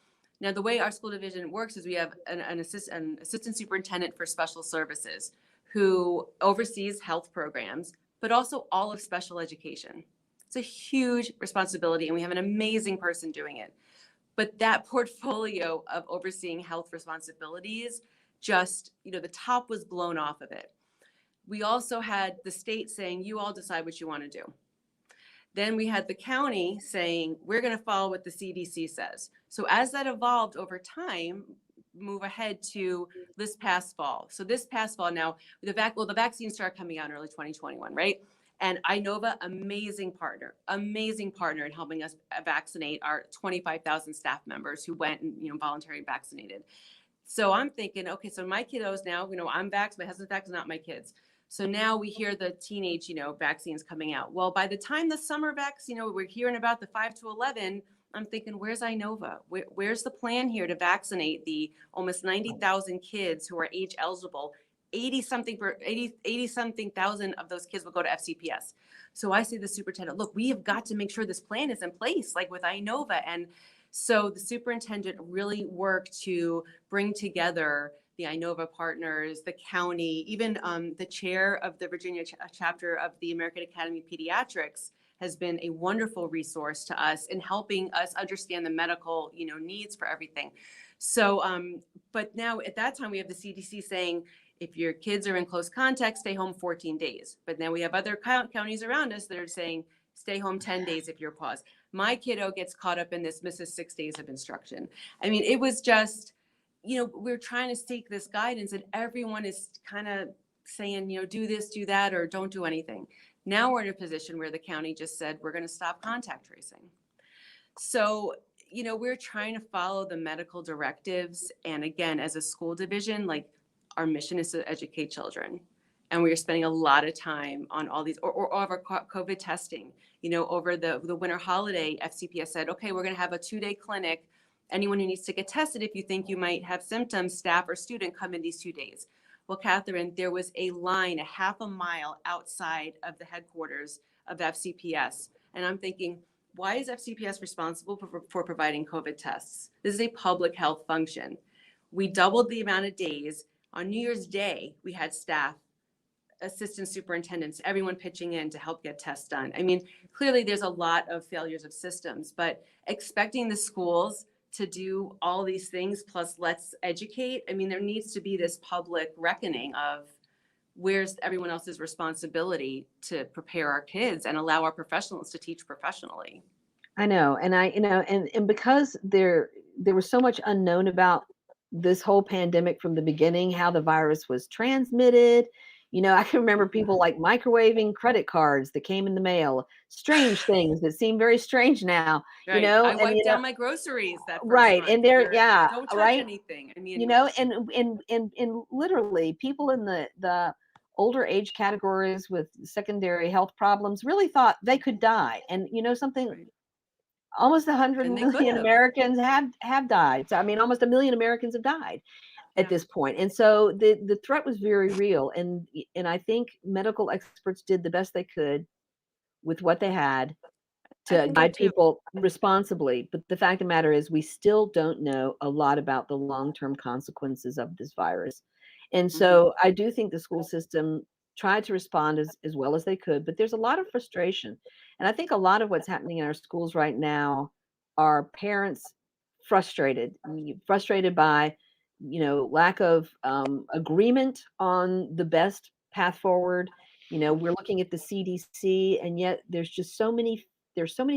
Now, the way our school division works is we have an assistant superintendent for special services who oversees health programs, but also all of special education. It's a huge responsibility, and we have an amazing person doing it. But that portfolio of overseeing health responsibilities, just, the top was blown off of it. We also had the state saying, you all decide what you want to do. Then we had the county saying, we're going to follow what the CDC says. So as that evolved over time, move ahead to this past fall. So this past fall now, the vaccines start coming out in early 2021, right? And Inova, amazing partner in helping us vaccinate our 25,000 staff members who went and, voluntarily vaccinated. So I'm thinking, okay, so my kiddos now, I'm vaxxed, my husband's vaxxed, not my kids. So now we hear the teenage, vaccines coming out. Well, by the time the summer vaccine, we're hearing about the 5 to 11, I'm thinking, where's Inova? Where's the plan here to vaccinate the almost 90,000 kids who are age eligible? 80 something thousand of those kids will go to FCPS. So I say to the superintendent, look, we have got to make sure this plan is in place, like with Inova. And so the superintendent really worked to bring together the Inova partners, the county, even the chair of the Virginia chapter of the American Academy of Pediatrics has been a wonderful resource to us in helping us understand the medical, needs for everything. So, but now at that time we have the CDC saying, if your kids are in close contact, stay home 14 days. But now we have other counties around us that are saying, stay home 10 days if you're paused. My kiddo gets caught up in this misses 6 days of instruction. I mean, it was just, we're trying to seek this guidance and everyone is kind of saying, do this, do that, or don't do anything. Now we're in a position where the county just said, we're going to stop contact tracing. So, we're trying to follow the medical directives. And again, as a school division, like our mission is to educate children. And we are spending a lot of time on all these, or over COVID testing. Over the winter holiday, FCPS said, okay, we're going to have a 2-day clinic. Anyone who needs to get tested, if you think you might have symptoms, staff or student, come in these 2 days. Well, Catherine, there was a line a half a mile outside of the headquarters of FCPS. And I'm thinking, why is FCPS responsible for providing COVID tests? This is a public health function. We doubled the amount of days. On New Year's Day, we had staff, assistant superintendents, everyone pitching in to help get tests done. I mean, clearly there's a lot of failures of systems, but expecting the schools to do all these things, plus let's educate. I mean, there needs to be this public reckoning of where's everyone else's responsibility to prepare our kids and allow our professionals to teach professionally. I know. And and because there was so much unknown about this whole pandemic from the beginning, how the virus was transmitted. I can remember people like microwaving credit cards that came in the mail, strange things that seem very strange now, Right. I wiped down my groceries that first right. month. And there, yeah, Don't touch right. anything. I mean, and literally people in the older age categories with secondary health problems really thought they could die. And something, right. almost 100 million Americans have died. So, I mean, almost 1 million Americans have died at this point. And so the threat was very real. And I think medical experts did the best they could with what they had to guide people responsibly. But the fact of the matter is we still don't know a lot about the long-term consequences of this virus. And so I do think the school system tried to respond as well as they could, but there's a lot of frustration. And I think a lot of what's happening in our schools right now are parents frustrated by lack of agreement on the best path forward. We're looking at the CDC, and yet there's so many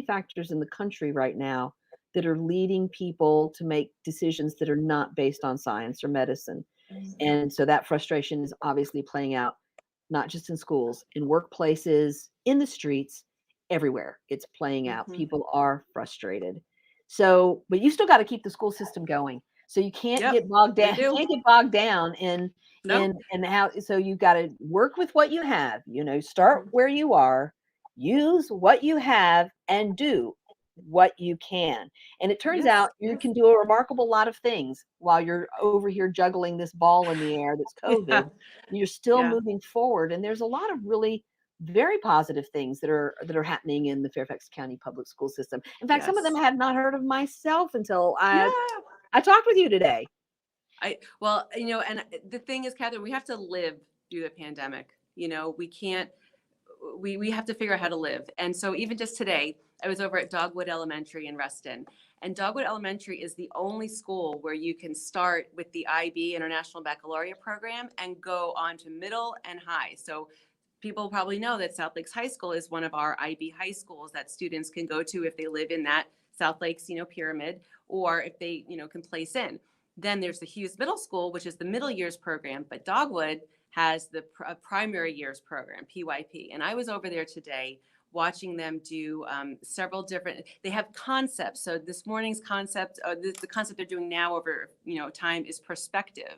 factors in the country right now that are leading people to make decisions that are not based on science or medicine. And so that frustration is obviously playing out not just in schools, in workplaces, in the streets, everywhere. It's playing out. People are frustrated. So, but you still got to keep the school system going. So you can't get bogged down. You can't get bogged down in how. So you got to work with what you have. Start where you are, use what you have, and do what you can. And it turns out you can do a remarkable lot of things while you're over here juggling this ball in the air that's COVID. You're still moving forward, and there's a lot of really very positive things that are happening in the Fairfax County public school system. In fact, some of them I had not heard of myself until I talked with you today. And the thing is, Catherine, we have to live through the pandemic. We can't, we have to figure out how to live. And so even just today, I was over at Dogwood Elementary in Reston, and Dogwood Elementary is the only school where you can start with the IB International Baccalaureate program and go on to middle and high. So people probably know that South Lakes High School is one of our IB high schools that students can go to if they live in that South Lakes, pyramid, or if they, can place in. Then there's the Hughes Middle School, which is the middle years program, but Dogwood has the primary years program, PYP. And I was over there today watching them do several different, they have concepts. So this morning's concept, the concept they're doing now over, time is perspective.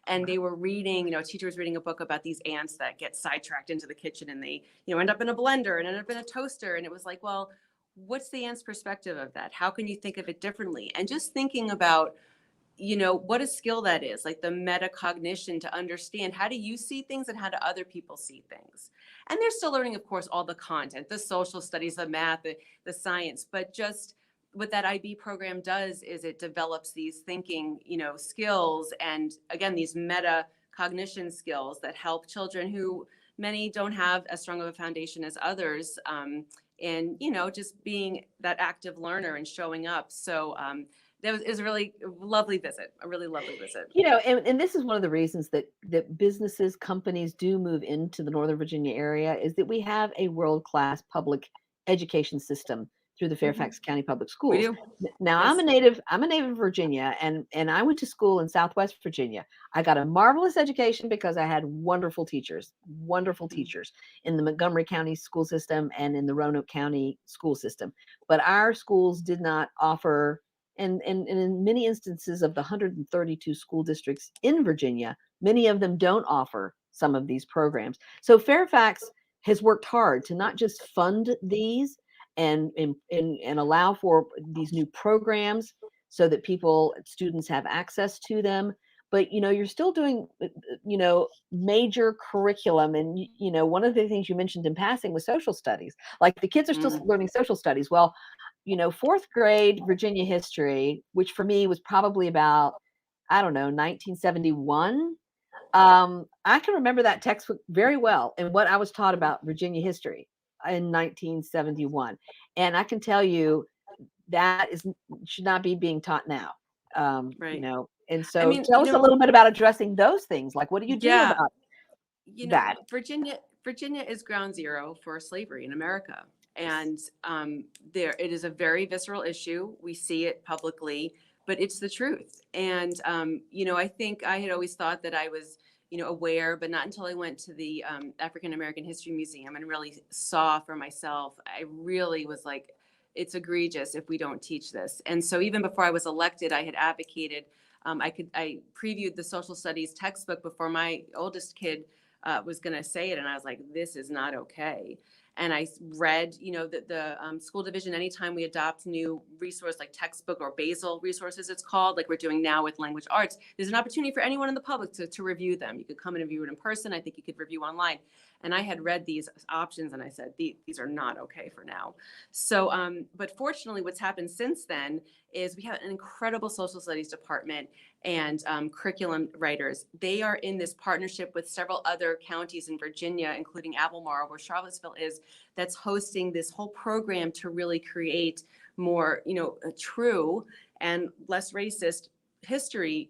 And they were reading, a teacher was reading a book about these ants that get sidetracked into the kitchen and they, end up in a blender and end up in a toaster. And it was like, well, what's the ant's perspective of that? How can you think of it differently? And just thinking about, what a skill that is, like the metacognition to understand how do you see things and how do other people see things. And they're still learning, of course, all the content, the social studies, the math, the science, but just what that IB program does is it develops these thinking, skills. And again, these metacognition skills that help children who many don't have as strong of a foundation as others. And, just being that active learner and showing up. So, it was a really lovely visit, a really lovely visit. And this is one of the reasons that businesses, companies do move into the Northern Virginia area is that we have a world-class public education system through the Fairfax County Public Schools. We do. Now, Yes. I'm a native of Virginia, and I went to school in Southwest Virginia. I got a marvelous education because I had wonderful teachers in the Montgomery County school system and in the Roanoke County school system. But our schools did not offer, and in many instances of the 132 school districts in Virginia, many of them don't offer some of these programs. So Fairfax has worked hard to not just fund these and allow for these new programs so that students have access to them. But, you're still doing, major curriculum. And, one of the things you mentioned in passing was social studies. Like the kids are still learning social studies. Well, fourth grade Virginia history, which for me was probably about, 1971. I can remember that textbook very well and what I was taught about Virginia history in 1971. And I can tell you that should not be being taught now. Right. And so tell us a little bit about addressing those things. Like, what do you do about that? Virginia is ground zero for slavery in America. And it is a very visceral issue. We see it publicly, but it's the truth. And, I think I had always thought that I was, aware, but not until I went to the African American History Museum and really saw for myself. I really was like, it's egregious if we don't teach this. And so even before I was elected, I had advocated, I previewed the social studies textbook before my oldest kid was going to say it. And I was like, this is not okay. And I read, the school division, anytime we adopt new resource like textbook or basal resources, it's called, like we're doing now with language arts, there's an opportunity for anyone in the public to review them. You could come and review it in person. I think you could review online. And I had read these options and I said, these are not okay for now. So, but fortunately what's happened since then is we have an incredible social studies department and curriculum writers. They are in this partnership with several other counties in Virginia, including Albemarle, where Charlottesville is, that's hosting this whole program to really create more, a true and less racist history,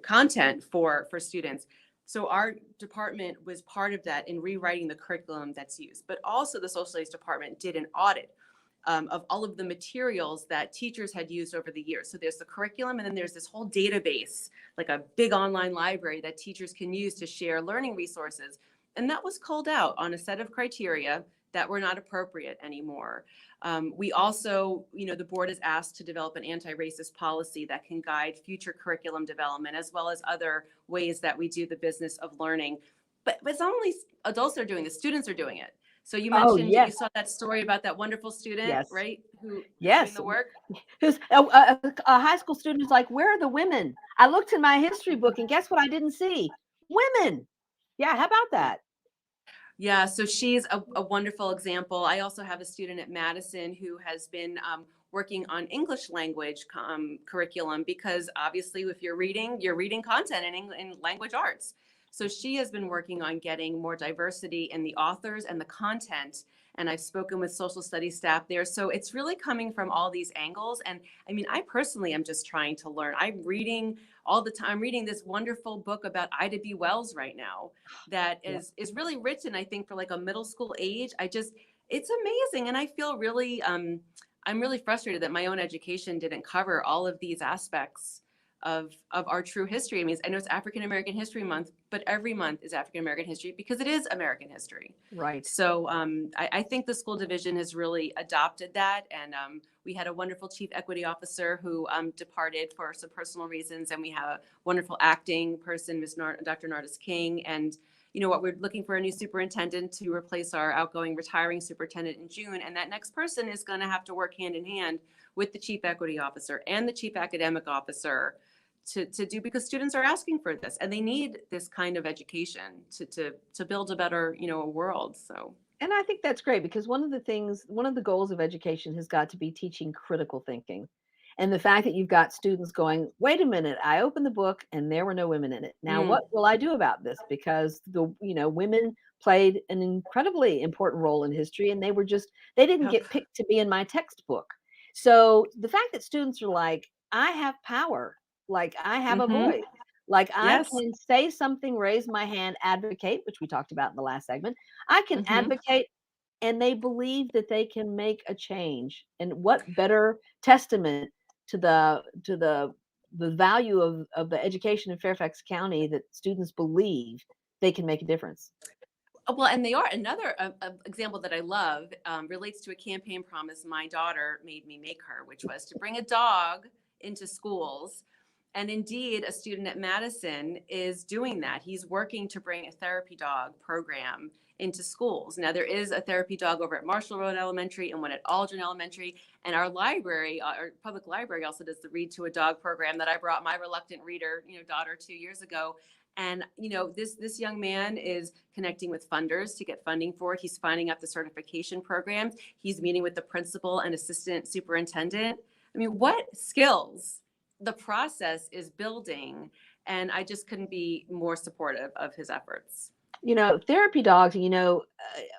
content for students. So our department was part of that in rewriting the curriculum that's used, but also the social studies department did an audit of all of the materials that teachers had used over the years. So there's the curriculum, and then there's this whole database, like a big online library that teachers can use to share learning resources. And that was called out on a set of criteria that were not appropriate anymore. We also, the board is asked to develop an anti-racist policy that can guide future curriculum development, as well as other ways that we do the business of learning. But it's not only adults that are doing this, students are doing it. So you mentioned, you saw that story about that wonderful student, right? Who doing the work? Who's a high school student is like, where are the women? I looked in my history book and guess what I didn't see? Women. Yeah, how about that? Yeah, so she's a wonderful example. I also have a student at Madison who has been working on English language curriculum, because obviously if you're reading content in language arts. So she has been working on getting more diversity in the authors and the content. And I've spoken with social studies staff there. So it's really coming from all these angles. And I mean, I personally am just trying to learn. I'm reading all the time, reading this wonderful book about Ida B. Wells right now that is really written, I think, for like a middle school age. It's amazing. And I feel really, I'm really frustrated that my own education didn't cover all of these aspects of our true history. I mean, I know it's African American History Month, but every month is African American history because it is American history. Right. So I think the school division has really adopted that. And we had a wonderful chief equity officer who departed for some personal reasons. And we have a wonderful acting person, Dr. Nardis King. And you know what, we're looking for a new superintendent to replace our outgoing retiring superintendent in June. And that next person is going to have to work hand in hand with the chief equity officer and the chief academic officer to do, because students are asking for this and they need this kind of education to build a better, you know, world. So. And I think that's great because one of the goals of education has got to be teaching critical thinking. And the fact that you've got students going, wait a minute, I opened the book and there were no women in it. Now, what will I do about this? Because women played an incredibly important role in history, and they didn't get picked to be in my textbook. So the fact that students are like, I have power, like I have a voice, like I can say something, raise my hand, advocate, which we talked about in the last segment. I can advocate, and they believe that they can make a change. And what better testament to the value of the education in Fairfax County that students believe they can make a difference. Well, and they are. Another example that I love relates to a campaign promise my daughter made me make her, which was to bring a dog into schools. And indeed, a student at Madison is doing that. He's working to bring a therapy dog program into schools. Now, there is a therapy dog over at Marshall Road Elementary and one at Aldrin Elementary. And our library, our public library, also does the Read to a Dog program that I brought my reluctant reader, daughter 2 years ago. And, this young man is connecting with funders to get funding for it. He's finding out the certification programs. He's meeting with the principal and assistant superintendent. I mean, what skills the process is building. And I just couldn't be more supportive of his efforts. Therapy dogs,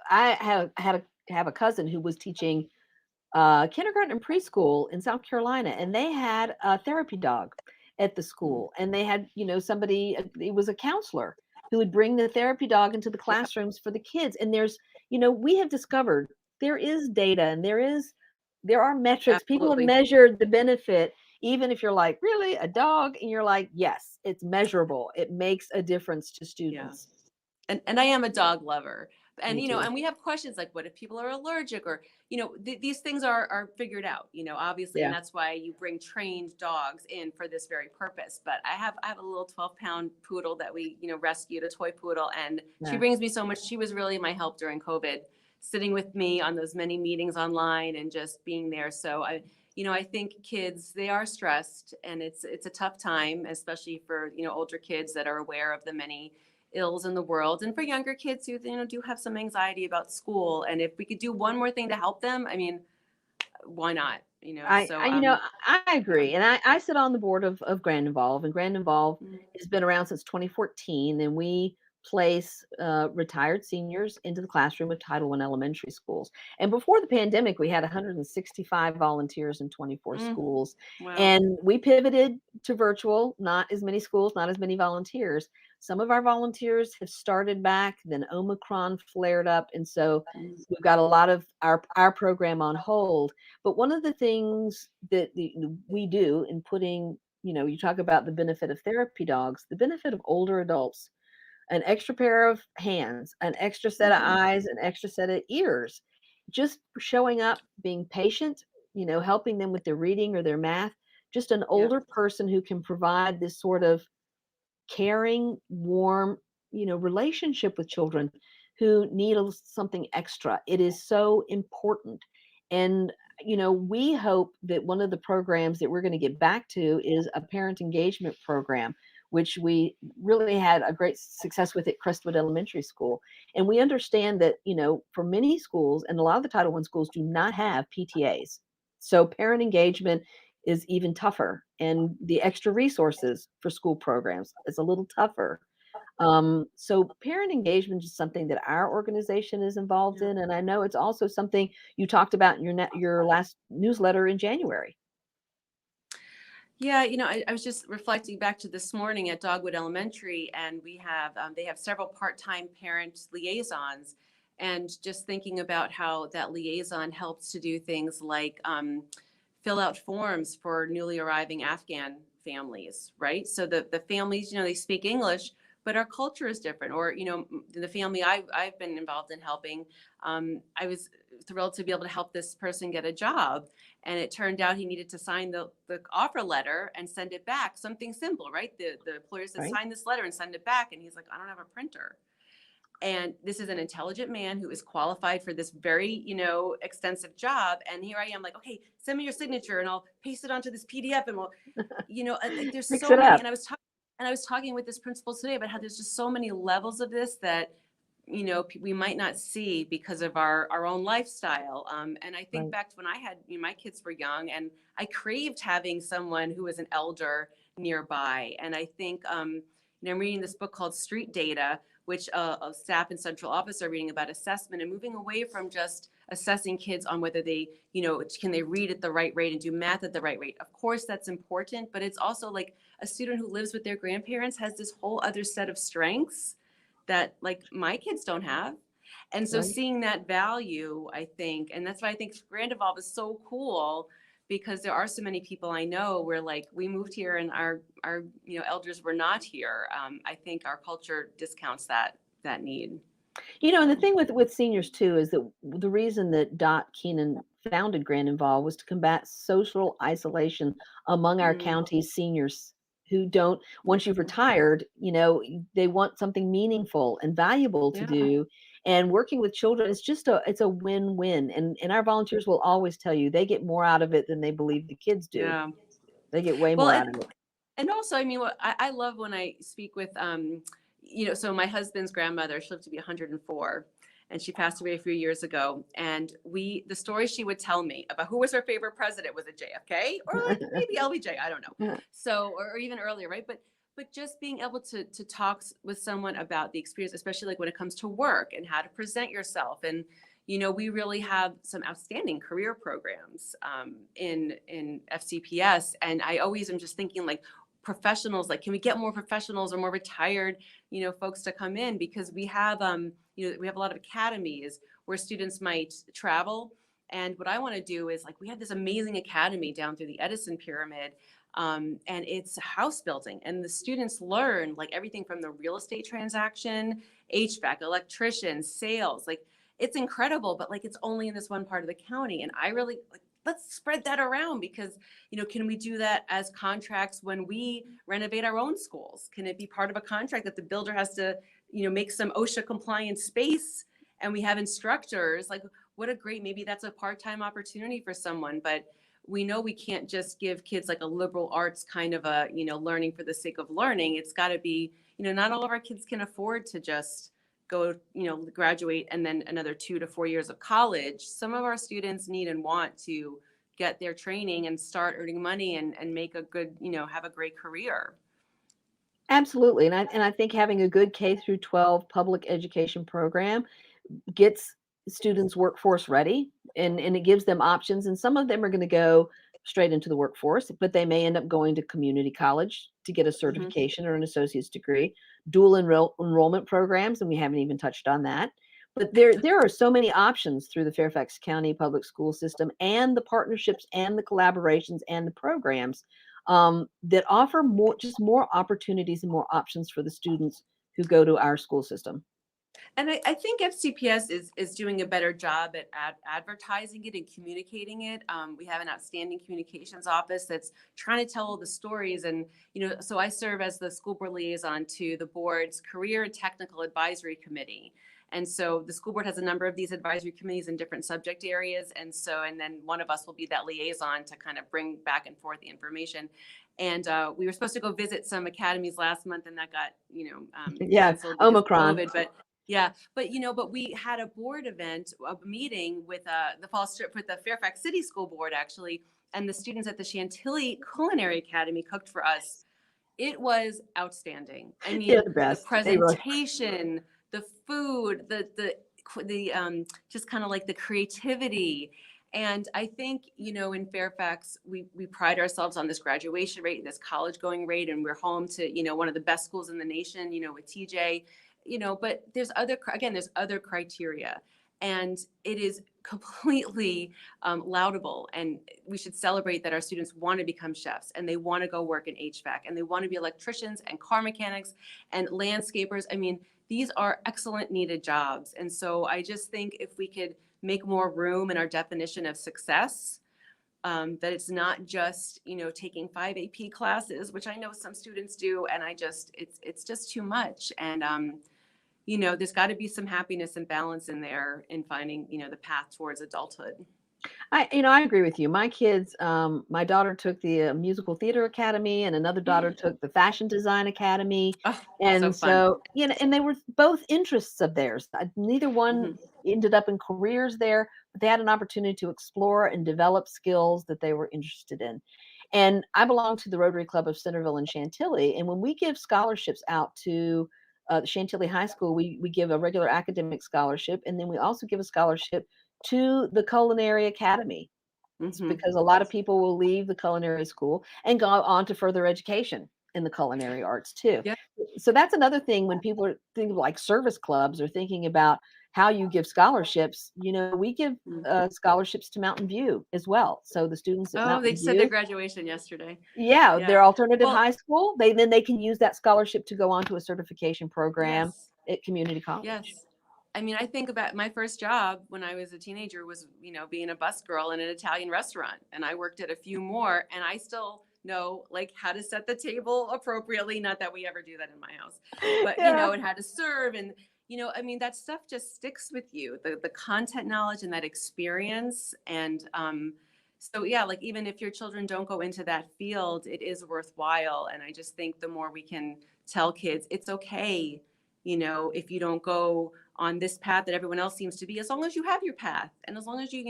I have a cousin who was teaching kindergarten and preschool in South Carolina, and they had a therapy dog at the school. And they had, somebody, it was a counselor who would bring the therapy dog into the classrooms for the kids. And there's, we have discovered there is data and there are metrics. Absolutely. People have measured the benefit, even if you're like, really, a dog? And you're like, yes, it's measurable. It makes a difference to students. Yeah. And I am a dog lover. And, Me too. and we have questions like, what if people are allergic, or, these things are figured out, obviously. Yeah. And that's why you bring trained dogs in for this very purpose. But I have a little 12-pound poodle that we, rescued, a toy poodle. And she brings me so much. She was really my help during COVID, sitting with me on those many meetings online and just being there. So I think kids, they are stressed, and it's a tough time, especially for, older kids that are aware of the many ills in the world, and for younger kids who do have some anxiety about school. And if we could do one more thing to help them, I mean, why not? I agree. And I sit on the board of Grand Evolve, and Grand Evolve has been around since 2014, and we place retired seniors into the classroom of Title I elementary schools. And before the pandemic, we had 165 volunteers in 24 schools. Wow. And we pivoted to virtual, not as many schools, not as many volunteers. Some of our volunteers have started back, then Omicron flared up. And so we've got a lot of our program on hold. But one of the things that we do in putting, you talk about the benefit of therapy dogs, the benefit of older adults, an extra pair of hands, an extra set of eyes, an extra set of ears, just showing up, being patient, helping them with their reading or their math, just an older person who can provide this sort of caring, warm, relationship with children who need something extra. It is so important. And, we hope that one of the programs that we're going to get back to is a parent engagement program, which we really had a great success with at Crestwood Elementary School. And we understand that, for many schools, and a lot of the Title I schools do not have PTAs. So parent engagement is even tougher. And the extra resources for school programs is a little tougher. So parent engagement is something that our organization is involved in. And I know it's also something you talked about in your last newsletter in January. Yeah, I was just reflecting back to this morning at Dogwood Elementary, and we have they have several part-time parent liaisons, and just thinking about how that liaison helps to do things like fill out forms for newly arriving Afghan families, right? So the families, they speak English, but our culture is different. Or, the family I've been involved in helping, I was thrilled to be able to help this person get a job. And it turned out he needed to sign the offer letter and send it back. Something simple, right? The employer said, Right. sign this letter and send it back. And he's like, I don't have a printer. And this is an intelligent man who is qualified for this very, extensive job. And here I am like, okay, send me your signature and I'll paste it onto this PDF and we'll, like there's Mix so it many. up. And I was talking with this principal today about how there's just so many levels of this that, we might not see because of our own lifestyle. And I think Right. back to when I had, my kids were young and I craved having someone who was an elder nearby. And I think, I'm reading this book called Street Data, which a staff and central office are reading about assessment and moving away from just assessing kids on whether they, can they read at the right rate and do math at the right rate. Of course, that's important, but it's also like a student who lives with their grandparents has this whole other set of strengths that like my kids don't have. And so Right. seeing that value, I think, and that's why I think Grand Evolve is so cool, because there are so many people I know where like we moved here and our elders were not here. I think our culture discounts that need. And the thing with seniors too is that the reason that Dot Keenan founded Grand Involved was to combat social isolation among our county's seniors who don't, once you've retired, they want something meaningful and valuable to do. And working with children is just it's a win-win. And our volunteers will always tell you they get more out of it than they believe the kids do. Yeah. They get way more out of it. And also, I mean, what I love when I speak with, so my husband's grandmother, she lived to be 104 and she passed away a few years ago. And the story she would tell me about who was her favorite president, was it JFK or like maybe LBJ? I don't know. So, or even earlier, right? But just being able to talk with someone about the experience, especially like when it comes to work and how to present yourself. And, we really have some outstanding career programs in FCPS. And I always am just thinking like, professionals, like, can we get more professionals or more retired, folks to come in? Because we have, we have a lot of academies where students might travel. And what I want to do is like, we have this amazing academy down through the Edison pyramid. And it's house building, and the students learn like everything from the real estate transaction, HVAC, electrician, sales, like it's incredible, but like, it's only in this one part of the county. And I really like, let's spread that around because, can we do that as contracts when we renovate our own schools? Can it be part of a contract that the builder has to, make some OSHA compliant space and we have instructors? Like, what a great, maybe that's a part-time opportunity for someone, but we know we can't just give kids like a liberal arts kind of a, learning for the sake of learning. It's got to be, not all of our kids can afford to just go, graduate and then another 2 to 4 years of college. Some of our students need and want to get their training and start earning money and make a good, have a great career. Absolutely. And I think having a good K through 12 public education program gets students workforce ready and it gives them options. And some of them are going to go straight into the workforce, but they may end up going to community college to get a certification or an associate's degree, dual enrollment programs, and we haven't even touched on that. But there are so many options through the Fairfax County public school system and the partnerships and the collaborations and the programs that offer more opportunities and more options for the students who go to our school system. And I think FCPS is doing a better job at advertising it and communicating it. We have an outstanding communications office that's trying to tell all the stories. And, so I serve as the school board liaison to the board's career and technical advisory committee. And so the school board has a number of these advisory committees in different subject areas. And then one of us will be that liaison to kind of bring back and forth the information. And we were supposed to go visit some academies last month and that got, canceled because Omicron. of COVID, but we had a board event, a meeting with the fall strip with the Fairfax City School Board actually, and the students at the Chantilly Culinary Academy cooked for us. It was outstanding. I mean, the presentation, the food, the just kind of like the creativity. And I think, in Fairfax, we pride ourselves on this graduation rate, this college going rate, and we're home to, one of the best schools in the nation, with TJ. But there's other criteria. And it is completely laudable, and we should celebrate that our students want to become chefs and they want to go work in HVAC and they want to be electricians and car mechanics and landscapers. I mean, these are excellent needed jobs. And so I just think if we could make more room in our definition of success, that it's not just, taking 5 AP classes, which I know some students do, and it's just too much. And there's got to be some happiness and balance in there in finding, the path towards adulthood. I agree with you. My kids, my daughter took the musical theater academy, and another daughter took the fashion design academy. Oh, And so fun. and they were both interests of theirs. Neither one ended up in careers there, but they had an opportunity to explore and develop skills that they were interested in. And I belong to the Rotary Club of Centerville and Chantilly. And when we give scholarships out to Chantilly High School, we give a regular academic scholarship, and then we also give a scholarship to the Culinary Academy. It's because a lot of people will leave the culinary school and go on to further education in the culinary arts too. Yeah. So that's another thing when people are thinking like service clubs or thinking about how you give scholarships. We give scholarships to Mountain View as well. So the students at Oh, Mountain they View, said their graduation yesterday. yeah, Yeah. their alternative Well, high school, then they can use that scholarship to go on to a certification program yes. at community college. Yes. I mean, I think about my first job when I was a teenager was, being a bus girl in an Italian restaurant. And I worked at a few more, and I still know like how to set the table appropriately. Not that we ever do that in my house, but and how to serve. And, I mean, that stuff just sticks with you, the content knowledge and that experience. And so, yeah, like even if your children don't go into that field, it is worthwhile. And I just think the more we can tell kids, it's okay, if you don't go on this path that everyone else seems to be, as long as you have your path and as long as you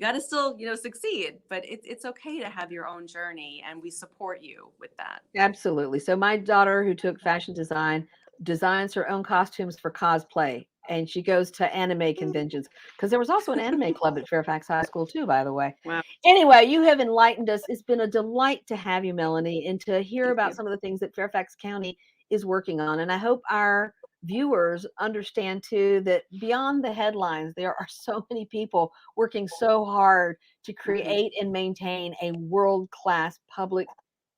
got to still, succeed, but it's okay to have your own journey, and we support you with that. Absolutely. So my daughter, who took fashion design, designs her own costumes for cosplay, and she goes to anime conventions because there was also an anime club at Fairfax High School too, by the way. Wow. Anyway, you have enlightened us. It's been a delight to have you, Melanie, and to hear Thank about you. some of the things that Fairfax County is working on. And I hope our viewers understand too that beyond the headlines, there are so many people working so hard to create and maintain a world-class public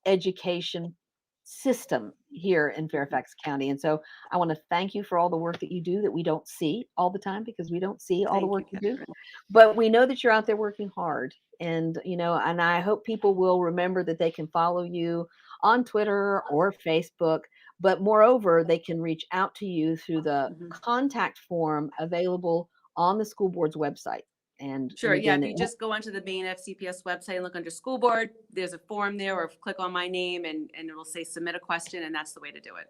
education system here in Fairfax County. And so I want to thank you for all the work that you do that we don't see all the time, because we don't see all the Thank work you, you do. Catherine. But we know that you're out there working hard. And, and I hope people will remember that they can follow you on Twitter or Facebook. But moreover, they can reach out to you through the contact form available on the school board's website. And Sure. Yeah. again, If you just go onto the main FCPS website and look under school board, there's a form there, or click on my name and it'll say submit a question, and that's the way to do it.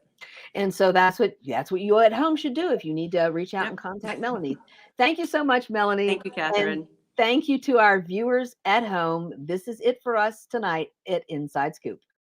And so that's what you at home should do if you need to reach out and contact Melanie. Thank you so much, Melanie. Thank you, Catherine. And thank you to our viewers at home. This is it for us tonight at Inside Scoop.